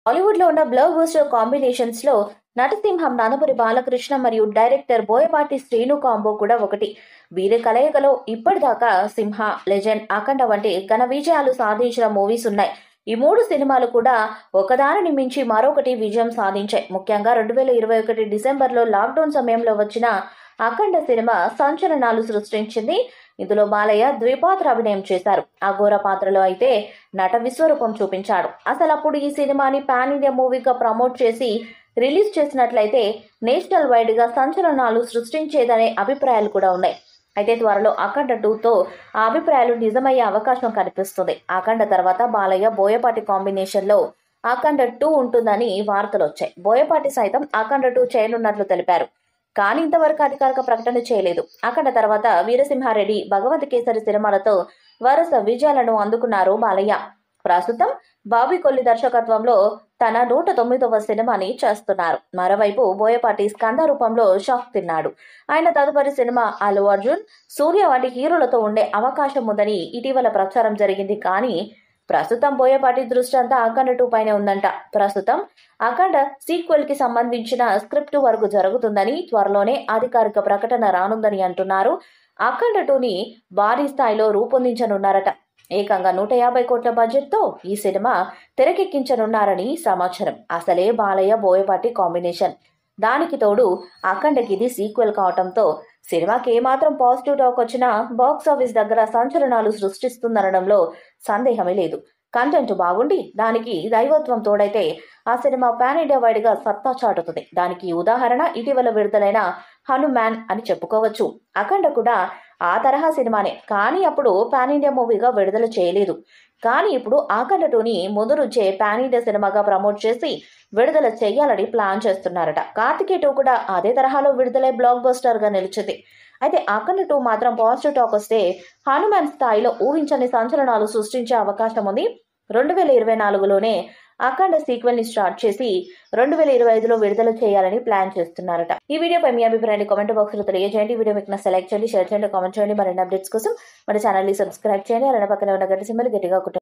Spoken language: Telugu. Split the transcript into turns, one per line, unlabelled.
హాలీవుడ్ లో ఉన్న బ్లాక్ బస్టర్ కాంబినేషన్స్ లో నటసింహం నందమూరి బాలకృష్ణ మరియు డైరెక్టర్ బోయపాటి శ్రీను కాంబో కూడా ఒకటి. వీరి కలయికలో ఇప్పటిదాకా సింహ, లెజెండ్, అఖండ వంటి ఘన విజయాలు సాధించిన మూవీస్ ఉన్నాయి. ఈ మూడు సినిమాలు కూడా ఒకదానిని మించి మరొకటి విజయం సాధించాయి. ముఖ్యంగా 2021 డిసెంబర్లో లాక్డౌన్ సమయంలో వచ్చిన అఖండ సినిమా సంచలనాలు సృష్టించింది. ఇందులో బాలయ్య ద్విపాత్ర అభినయం చేశారు. అఘోర పాత్రలో అయితే నట విశ్వరూపం చూపించాడు. అసలు అప్పుడు ఈ సినిమాని పాన్ ఇండియా మూవీగా ప్రమోట్ చేసి రిలీజ్ చేసినట్లయితే నేషనల్ వైడ్ గా సంచలనాలు సృష్టించేదనే అభిప్రాయాలు కూడా ఉన్నాయి. అయితే త్వరలో అఖండ 2తో ఆ అభిప్రాయాలు నిజమయ్యే అవకాశం కనిపిస్తుంది. అఖండ తర్వాత బాలయ్య బోయపాటి కాంబినేషన్ లో అఖండ 2 ఉంటుందని వార్తలు వచ్చాయి. బోయపాటి సైతం అఖండ 2 చేయనున్నట్లు తెలిపారు. కానీ ఇంతవరకు అధికారిక ప్రకటన చేయలేదు. అఖండ తర్వాత వీరసింహారెడ్డి, భగవంత్ కేసరి సినిమాలతో వరుస విజయాలను అందుకున్నారు బాలయ్య. ప్రస్తుతం బాబీ కొల్లి దర్శకత్వంలో తన 109వ సినిమాని చేస్తున్నారు. మరోవైపు బోయపాటి స్కంద రూపంలో షాక్ తిన్నాడు. ఆయన తదుపరి సినిమా అల్లు అర్జున్, సూర్య వంటి హీరోలతో ఉండే అవకాశం ఉందని ఇటీవల ప్రచారం జరిగింది. కానీ ప్రస్తుతం బోయపాటి దృష్టి అంతా అఖండ 2 పైనే ఉందంట. ప్రస్తుతం అఖండ సీక్వెల్ కి సంబంధించిన స్క్రిప్ట్ వరకు జరుగుతుందని, త్వరలోనే అధికారిక ప్రకటన రానుందని అంటున్నారు. అఖండ 2ని భారీ స్థాయిలో రూపొందించనున్నారట. ఏకంగా 150 కోట్ల బడ్జెట్ తో ఈ సినిమా తెరకెక్కించనున్నారని సమాచారం. అసలే బాలయ్య బోయపాటి కాంబినేషన్, దానికి తోడు అఖండకి ఇది సీక్వెల్ కావటంతో సినిమాకి ఏమాత్రం పాజిటివ్ టాక్ వచ్చినా బాక్స్ ఆఫీస్ దగ్గర సంచలనాలు సృష్టిస్తుందనడంలో సందేహమే లేదు. కంటెంట్ బాగుండి దానికి దైవత్వం తోడైతే ఆ సినిమా పాన్ ఇండియా వైడ్ గా సత్తా చాటుతుంది. దానికి ఉదాహరణ ఇటీవల విడుదలైన హనుమాన్ అని చెప్పుకోవచ్చు. అఖండ కూడా ఆ తరహా సినిమానే, కానీ అప్పుడు పాన్ ఇండియా మూవీగా విడుదల చేయలేదు. కానీ ఇప్పుడు అఖండ 2ని ముందు నుంచే పాన్ ఇండియా సినిమాగా ప్రమోట్ చేసి విడుదల చేయాలని ప్లాన్ చేస్తున్నారట. కార్తికేయ 2 కూడా అదే తరహాలో విడుదలై బ్లాక్ బస్టర్ గా నిలిచింది. అయితే అఖండ 2 మాత్రం పాజిటివ్ టాక్ వస్తే హనుమాన్ స్థాయిలో ఊహించని సంచలనాలు సృష్టించే అవకాశం ఉంది. 2024లోనే అఖండ సీక్వెల్ ని స్టార్ట్ చేసి 2025లో విడుదల చేయాలని ప్లాన్ చేస్తున్నారట. ఈ వీడియోపై మీ అభిప్రాయాన్ని కామెంట్ బాక్స్ లో తెలియజేయండి. ఈ వీడియో మీకు సెలెక్ట్ చేయండి, షేర్ చేయండి, కామెంట్ చేయండి. మరిన్ని అప్డేట్స్ కోసం మన ఛానల్ ని సబ్స్క్రైబ్ చేయండి. అలానే పక్కన ఉన్న గంట సింబల్ గట్టిగా కొట్టండి.